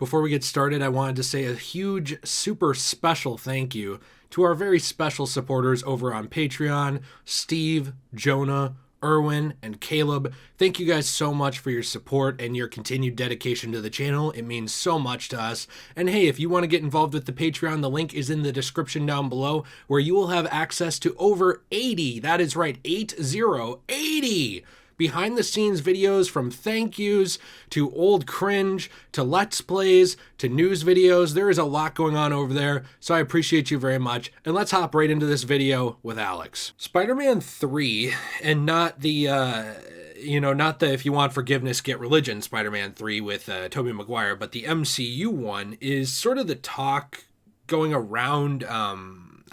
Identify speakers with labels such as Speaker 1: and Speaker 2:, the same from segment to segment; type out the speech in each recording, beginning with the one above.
Speaker 1: Before we get started, I wanted to say a huge, super special thank you to our very special supporters over on Patreon, Steve, Jonah, Erwin, and Caleb. Thank you guys so much for your support and your continued dedication to the channel. It means so much to us. And hey, if you want to get involved with the Patreon, the link is in the description down below, where you will have access to over 80, that is right, 80 behind the scenes videos, from thank yous to old cringe to let's plays to news videos. There is a lot going on over there, so I appreciate you very much. And let's hop right into this video with Alex. Spider-Man 3, and not the not the if you want forgiveness, get religion Spider-Man 3 with Tobey Maguire, but the MCU one is sort of the talk going around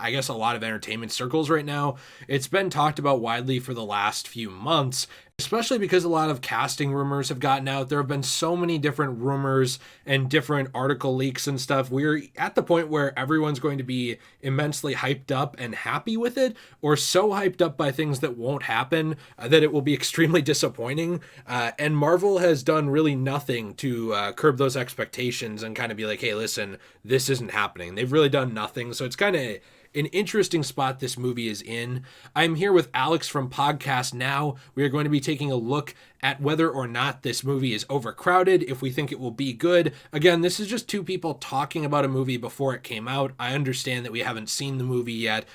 Speaker 1: I guess a lot of entertainment circles right now. It's been talked about widely for the last few months, especially because a lot of casting rumors have gotten out. There have been so many different rumors and different article leaks and stuff. We're at the point where everyone's going to be immensely hyped up and happy with it, or so hyped up by things that won't happen that it will be extremely disappointing. And Marvel has done really nothing to curb those expectations and kind of be like, hey, listen, this isn't happening. They've really done nothing. So it's kind of an interesting spot this movie is in. I'm here with Alex from Podcast Now. We are going to be taking a look at whether or not this movie is overcrowded, if we think it will be good. Again, this is just two people talking about a movie before it came out. I understand that we haven't seen the movie yet,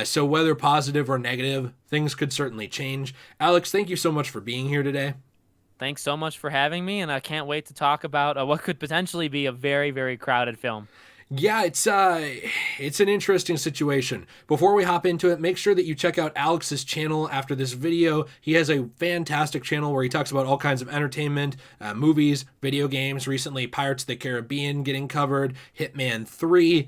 Speaker 1: so whether positive or negative, things could certainly change. Alex, thank you so much for being here today.
Speaker 2: Thanks so much for having me, and I can't wait to talk about what could potentially be a very, very crowded film.
Speaker 1: Yeah, it's an interesting situation. Before we hop into it, make sure that you check out Alex's channel after this video. He has a fantastic channel where he talks about all kinds of entertainment, movies, video games. Recently, Pirates of the Caribbean getting covered, Hitman 3,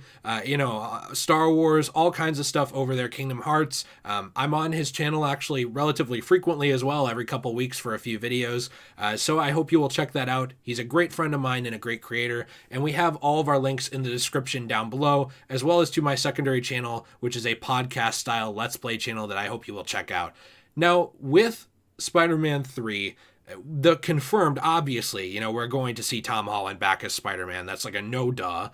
Speaker 1: Star Wars, all kinds of stuff over there, Kingdom Hearts. I'm on his channel actually relatively frequently as well, every couple weeks for a few videos. So I hope you will check that out. He's a great friend of mine and a great creator, and we have all of our links in the description down below, as well as to my secondary channel, which is a podcast style let's play channel that I hope you will check out. Now, with Spider-Man 3, the confirmed, obviously, we're going to see Tom Holland back as Spider-Man. That's like a no-duh.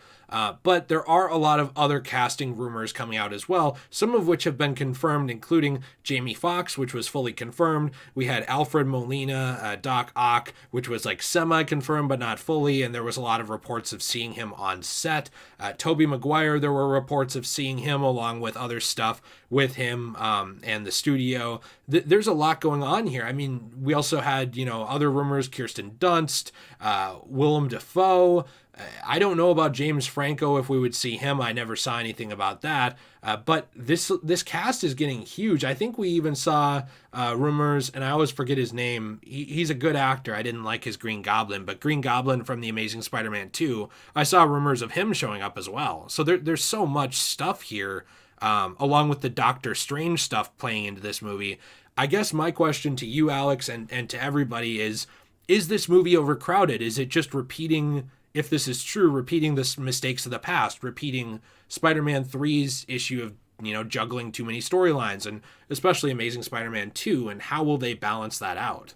Speaker 1: But there are a lot of other casting rumors coming out as well, some of which have been confirmed, including Jamie Foxx, which was fully confirmed. We had Alfred Molina, Doc Ock, which was like semi-confirmed but not fully, and there was a lot of reports of seeing him on set. Tobey Maguire, there were reports of seeing him along with other stuff with him and the studio. There's a lot going on here. I mean, we also had, other rumors, Kirsten Dunst, Willem Dafoe. I don't know about James Franco, if we would see him. I never saw anything about that. But this cast is getting huge. I think we even saw rumors, and I always forget his name. He's a good actor. I didn't like his Green Goblin, but Green Goblin from The Amazing Spider-Man 2, I saw rumors of him showing up as well. So there's so much stuff here, along with the Doctor Strange stuff playing into this movie. I guess my question to you, Alex, and to everybody is this movie overcrowded? Is it just repeating, if this is true, repeating the mistakes of the past, repeating Spider-Man 3's issue of, juggling too many storylines, and especially Amazing Spider-Man 2, and how will they balance that out?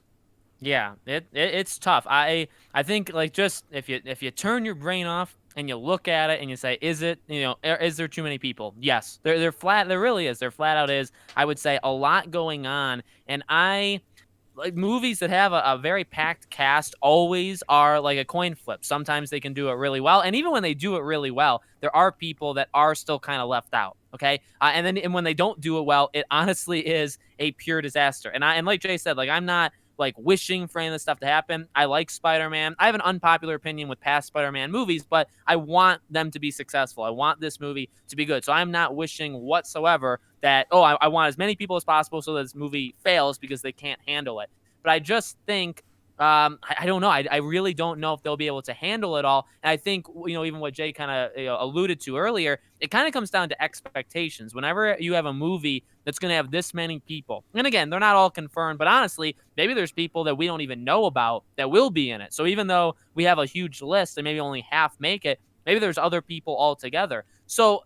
Speaker 2: Yeah, it's tough. I think, like, just if you turn your brain off and you look at it and you say, is there too many people? Yes, they're flat. There really is. There flat out is. I would say a lot going on, and like movies that have a very packed cast always are like a coin flip. Sometimes they can do it really well, and even when they do it really well, there are people that are still kind of left out. Okay, and when they don't do it well, it honestly is a pure disaster. And like Jay said, like, I'm not like wishing for any of this stuff to happen. I like Spider-Man. I have an unpopular opinion with past Spider-Man movies, but I want them to be successful. I want this movie to be good. So I'm not wishing whatsoever that, I want as many people as possible so that this movie fails because they can't handle it. But I just think, I don't know. I really don't know if they'll be able to handle it all. And I think, even what Jay kind of alluded to earlier, it kind of comes down to expectations. Whenever you have a movie that's going to have this many people, and again, they're not all confirmed, but honestly, maybe there's people that we don't even know about that will be in it. So even though we have a huge list and maybe only half make it, maybe there's other people altogether. So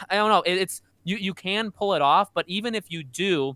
Speaker 2: I don't know. You can pull it off, but even if you do,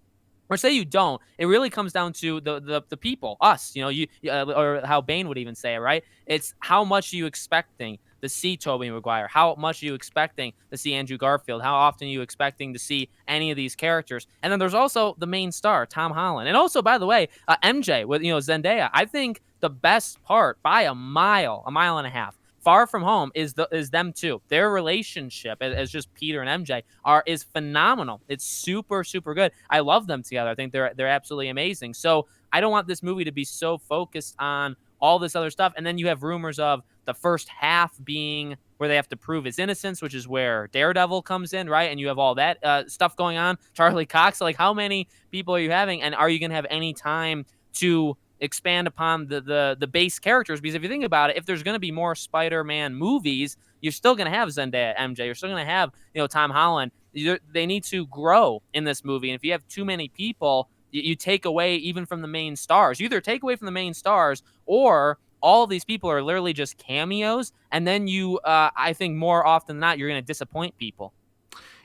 Speaker 2: or say you don't, it really comes down to the people, us, or how Bane would even say it, right? It's how much are you expecting to see Tobey Maguire? How much are you expecting to see Andrew Garfield? How often are you expecting to see any of these characters? And then there's also the main star, Tom Holland. And also, by the way, MJ with, Zendaya. I think the best part by a mile and a half, Far From Home is them two. Their relationship as just Peter and MJ is phenomenal. It's super super good. I love them together. I think they're absolutely amazing. So I don't want this movie to be so focused on all this other stuff. And then you have rumors of the first half being where they have to prove his innocence, which is where Daredevil comes in, right? And you have all that stuff going on. Charlie Cox, like how many people are you having, and are you going to have any time to expand upon the base characters? Because if you think about it, if there's going to be more Spider-Man movies, you're still going to have Zendaya, MJ. You're still going to have Tom Holland. They need to grow in this movie, and if you have too many people, you take away even from the main stars. You either take away from the main stars, or all of these people are literally just cameos, and then I think more often than not, you're going to disappoint people.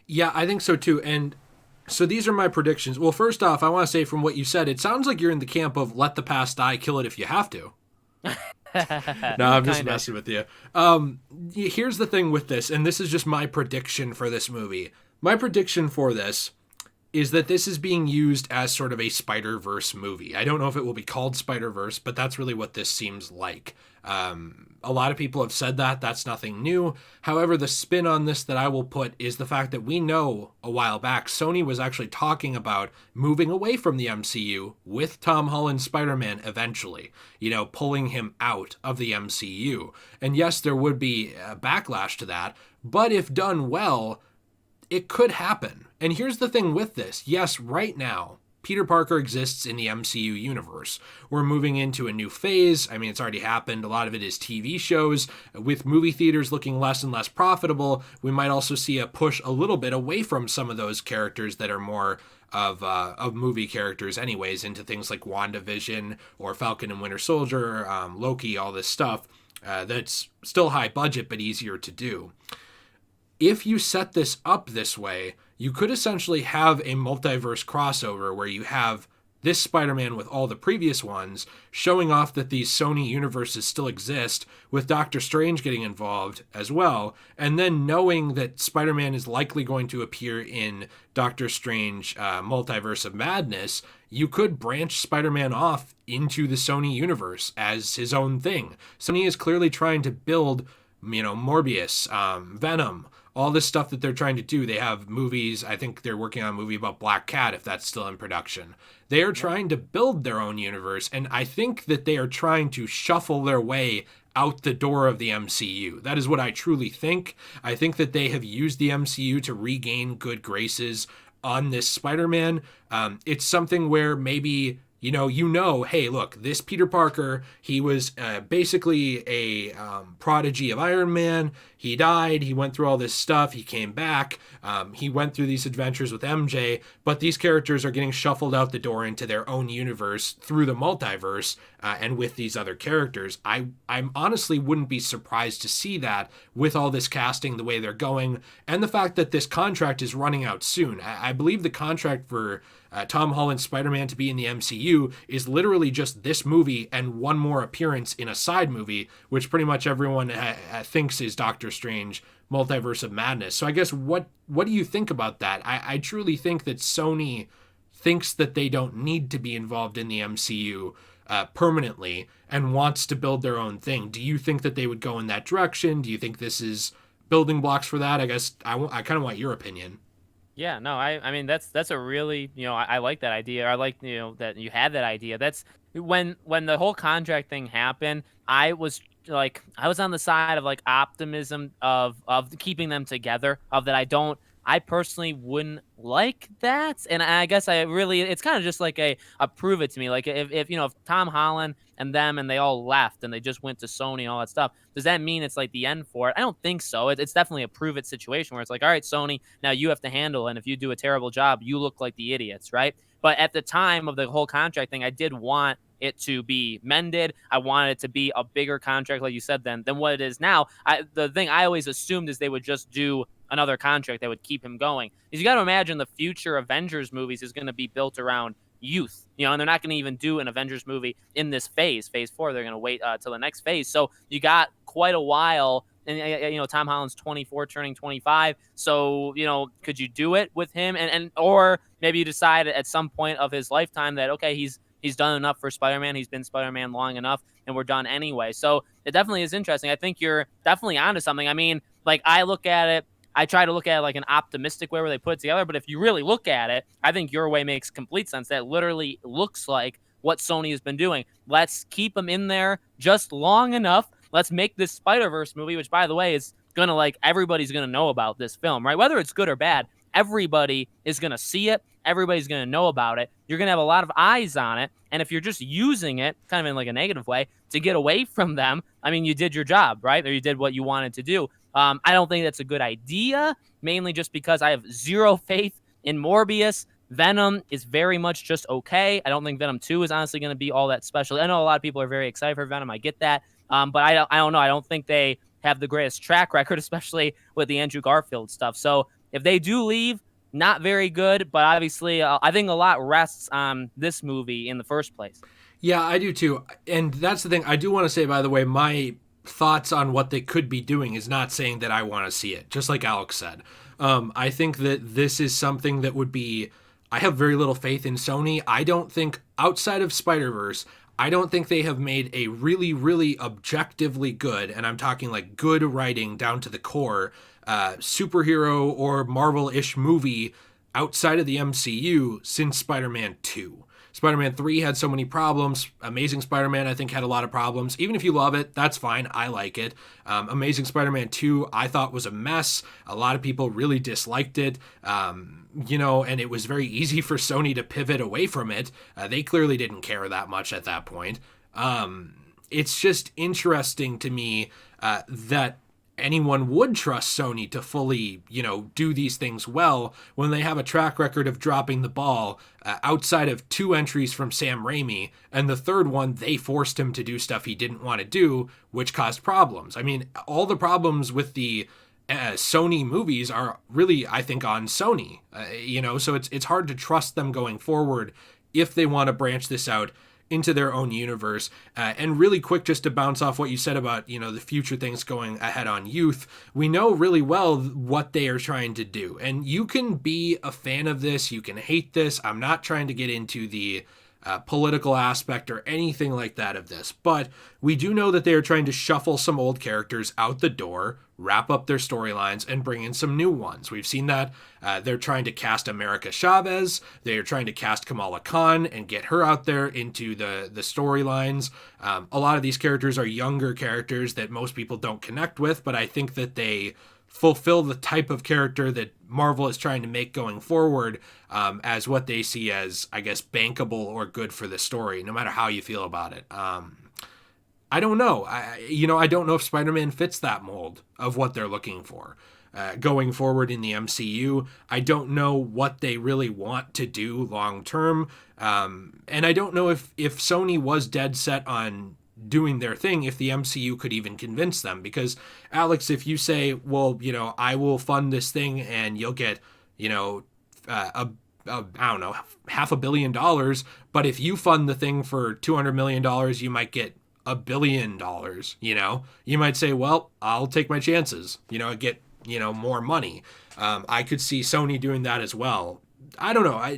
Speaker 1: Yeah, I think so too. And so these are my predictions. Well, first off, I want to say from what you said, it sounds like you're in the camp of let the past die, kill it if you have to. No, I'm just messing with you. Here's the thing with this, and this is just my prediction for this movie. My prediction for this is that this is being used as sort of a Spider-Verse movie. I don't know if it will be called Spider-Verse, but that's really what this seems like. A lot of people have said that. That's nothing new. However, the spin on this that I will put is the fact that we know a while back Sony was actually talking about moving away from the MCU with Tom Holland's Spider-Man eventually, pulling him out of the MCU. And yes, there would be a backlash to that, but if done well, it could happen. And here's the thing with this. Yes, right now, Peter Parker exists in the MCU universe. We're moving into a new phase. I mean, it's already happened. A lot of it is TV shows. With movie theaters looking less and less profitable, we might also see a push a little bit away from some of those characters that are more of movie characters anyways, into things like WandaVision or Falcon and Winter Soldier, Loki, all this stuff that's still high budget but easier to do. If you set this up this way, you could essentially have a multiverse crossover where you have this Spider-Man with all the previous ones, showing off that these Sony universes still exist, with Doctor Strange getting involved as well, and then knowing that Spider-Man is likely going to appear in Doctor Strange Multiverse of Madness, you could branch Spider-Man off into the Sony universe as his own thing. Sony is clearly trying to build, Morbius, Venom, all this stuff that they're trying to do. They have movies. I think they're working on a movie about Black Cat, if that's still in production. They are trying to build their own universe, and I think that they are trying to shuffle their way out the door of the MCU. That is what I truly think. I think that they have used the MCU to regain good graces on this Spider-Man. It's something where maybe hey, look, this Peter Parker, he was basically a prodigy of Iron Man. He died. He went through all this stuff. He came back. He went through these adventures with MJ. But these characters are getting shuffled out the door into their own universe through the multiverse and with these other characters. I honestly wouldn't be surprised to see that with all this casting the way they're going, and the fact that this contract is running out soon. I believe the contract for Tom Holland's Spider-Man to be in the MCU is literally just this movie and one more appearance in a side movie, which pretty much everyone thinks is Doctor Strange Multiverse of Madness. So I guess what do you think about that? I truly think that Sony thinks that they don't need to be involved in the MCU permanently and wants to build their own thing. Do you think that they would go in that direction? Do you think this is building blocks for that? I guess I kind of want your opinion.
Speaker 2: Yeah, no, I mean that's a really, I like that idea. I like, that you had that idea. That's when the whole contract thing happened, I was on the side of like optimism of keeping them together, of that I personally wouldn't like that. And I guess it's kind of just like a prove it to me. Like if Tom Holland and them and they all left and they just went to Sony and all that stuff, does that mean it's like the end for it? I don't think so. It's definitely a prove it situation where it's like, all right, Sony, now you have to handle it. And if you do a terrible job, you look like the idiots, right? But at the time of the whole contract thing, I did want it to be mended. I wanted it to be a bigger contract, like you said, than what it is now. The thing I always assumed is they would just do another contract that would keep him going. Because you got to imagine the future Avengers movies is going to be built around youth, and they're not going to even do an Avengers movie in this phase 4. They're going to wait till the next phase. So you got quite a while. And Tom Holland's 24, turning 25. So could you do it with him? And or maybe you decide at some point of his lifetime that okay, he's done enough for Spider-Man. He's been Spider-Man long enough, and we're done anyway. So it definitely is interesting. I think you're definitely onto something. I mean, like I look at it. I try to look at it like an optimistic way where they put it together. But if you really look at it, I think your way makes complete sense. That literally looks like what Sony has been doing. Let's keep them in there just long enough. Let's make this Spiderverse movie, which, by the way, is going to everybody's going to know about this film, right? Whether it's good or bad, everybody is going to see it. Everybody's going to know about it. You're going to have a lot of eyes on it. And if you're just using it kind of in a negative way to get away from them, I mean, you did your job, right? Or you did what you wanted to do. I don't think that's a good idea, mainly just because I have zero faith in Morbius. Venom is very much just okay. I don't think Venom 2 is honestly going to be all that special. I know a lot of people are very excited for Venom. I get that. But I don't know. I don't think they have the greatest track record, especially with the Andrew Garfield stuff. So if they do leave, not very good. But obviously, I think a lot rests on this movie in the first place.
Speaker 1: Yeah, I do too. And that's the thing. I do want to say, by the way, my thoughts on what they could be doing is not saying that I want to see it, just like Alex said. I think that this is something that would be... I have very little faith in Sony. I don't think, outside of Spiderverse, I don't think they have made a really, really objectively good, and I'm talking good writing down to the core, superhero or Marvel-ish movie outside of the MCU since Spider-Man 2. Spider-Man 3 had so many problems. Amazing Spider-Man, I think, had a lot of problems. Even if you love it, that's fine. I like it. Amazing Spider-Man 2, I thought was a mess. A lot of people really disliked it. And it was very easy for Sony to pivot away from it. They clearly didn't care that much at that point. It's just interesting to me that anyone would trust Sony to fully, do these things well when they have a track record of dropping the ball outside of 2 entries from Sam Raimi, and the third one, they forced him to do stuff he didn't want to do, which caused problems. I mean, all the problems with the Sony movies are really, I think, on Sony, so it's hard to trust them going forward if they want to branch this out into their own universe. And really quick, just to bounce off what you said about, the future things going ahead on youth, we know really well what they are trying to do. And you can be a fan of this, you can hate this. I'm not trying to get into the political aspect or anything like that of this, but we do know that they are trying to shuffle some old characters out the door, wrap up their storylines, and bring in some new ones. We've seen that. They're trying to cast America Chavez. They're trying to cast Kamala Khan and get her out there into the storylines. A lot of these characters are younger characters that most people don't connect with, but I think that they fulfill the type of character that Marvel is trying to make going forward, as what they see as, I guess, bankable or good for the story, no matter how you feel about it. I don't know. I don't know if Spider-Man fits that mold of what they're looking for going forward in the MCU. I don't know what they really want to do long term. And I don't know if Sony was dead set on doing their thing, if the MCU could even convince them. Because, Alex, if you say, well, I will fund this thing and you'll get, I don't know, $500 million. But if you fund the thing for $200 million, you might get $1 billion. You might say, well, I'll take my chances, get, more money. I could see Sony doing that as well. I don't know.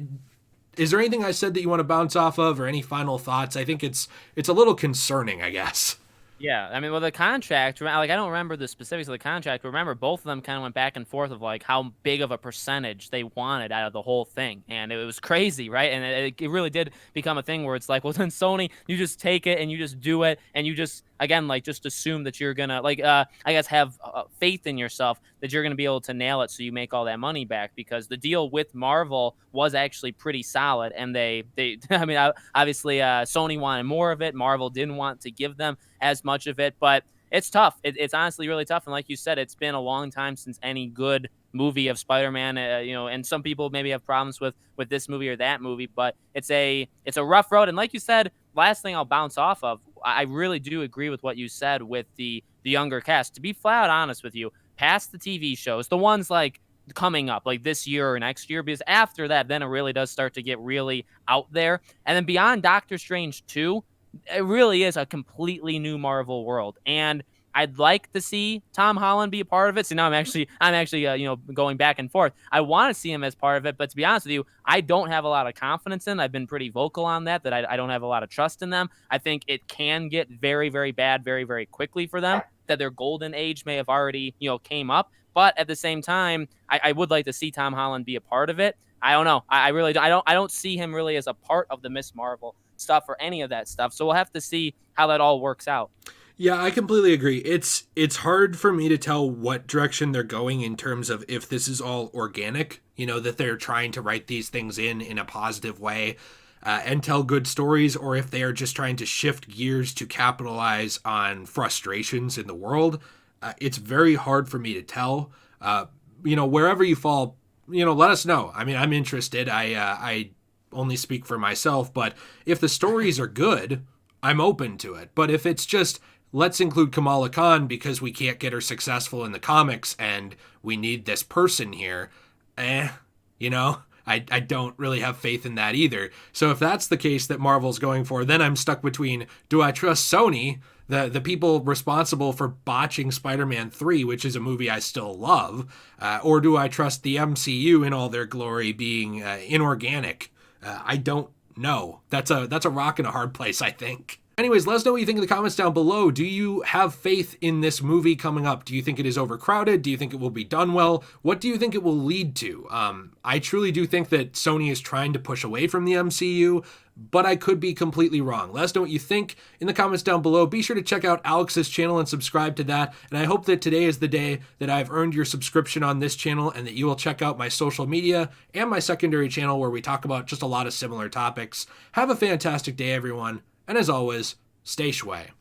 Speaker 1: Is there anything I said that you want to bounce off of, or any final thoughts? I think it's a little concerning, I guess.
Speaker 2: Yeah, I mean, well, the contract, I don't remember the specifics of the contract, but remember, both of them kind of went back and forth of, how big of a percentage they wanted out of the whole thing, and it was crazy, right? And it really did become a thing where it's like, well, then Sony, you just take it, and you just do it, and you just, again, just assume that you're gonna, I guess, have faith in yourself that you're gonna be able to nail it so you make all that money back, because the deal with Marvel was actually pretty solid, and they I mean, obviously, Sony wanted more of it, Marvel didn't want to give them as much of it, but it's tough. It's honestly really tough. And like you said, it's been a long time since any good movie of Spider-Man, and some people maybe have problems with this movie or that movie, but it's a rough road. And like you said, last thing I'll bounce off of, I really do agree with what you said with the younger cast. To be flat out honest with you, past the TV shows, the ones like coming up like this year or next year, because after that, then it really does start to get really out there. And then beyond Doctor Strange 2, it really is a completely new Marvel world. And I'd like to see Tom Holland be a part of it. So now I'm actually going back and forth. I want to see him as part of it, but to be honest with you, I don't have a lot of confidence in. I've been pretty vocal on that I don't have a lot of trust in them. I think it can get very, very bad very, very quickly for them. That their golden age may have already came up, but at the same time, I would like to see Tom Holland be a part of it. I don't know. I really I don't see him really as a part of the Miss Marvel stuff or any of that stuff. So we'll have to see how that all works out.
Speaker 1: Yeah, I completely agree. It's hard for me to tell what direction they're going in terms of if this is all organic, that they're trying to write these things in a positive way and tell good stories, or if they are just trying to shift gears to capitalize on frustrations in the world. It's very hard for me to tell. Wherever you fall, let us know. I mean, I'm interested. I only speak for myself, but if the stories are good, I'm open to it. But if it's just, let's include Kamala Khan because we can't get her successful in the comics and we need this person here, I don't really have faith in that either. So if that's the case that Marvel's going for, then I'm stuck between, do I trust Sony, the people responsible for botching Spider-Man 3, which is a movie I still love, or do I trust the MCU in all their glory being inorganic? I don't know. That's a rock and a hard place, I think. Anyways, let us know what you think in the comments down below. Do you have faith in this movie coming up? Do you think it is overcrowded? Do you think it will be done well? What do you think it will lead to? I truly do think that Sony is trying to push away from the MCU, but I could be completely wrong. Let us know what you think in the comments down below. Be sure to check out Alex's channel and subscribe to that. And I hope that today is the day that I've earned your subscription on this channel and that you will check out my social media and my secondary channel where we talk about just a lot of similar topics. Have a fantastic day, everyone. And as always, stay shway.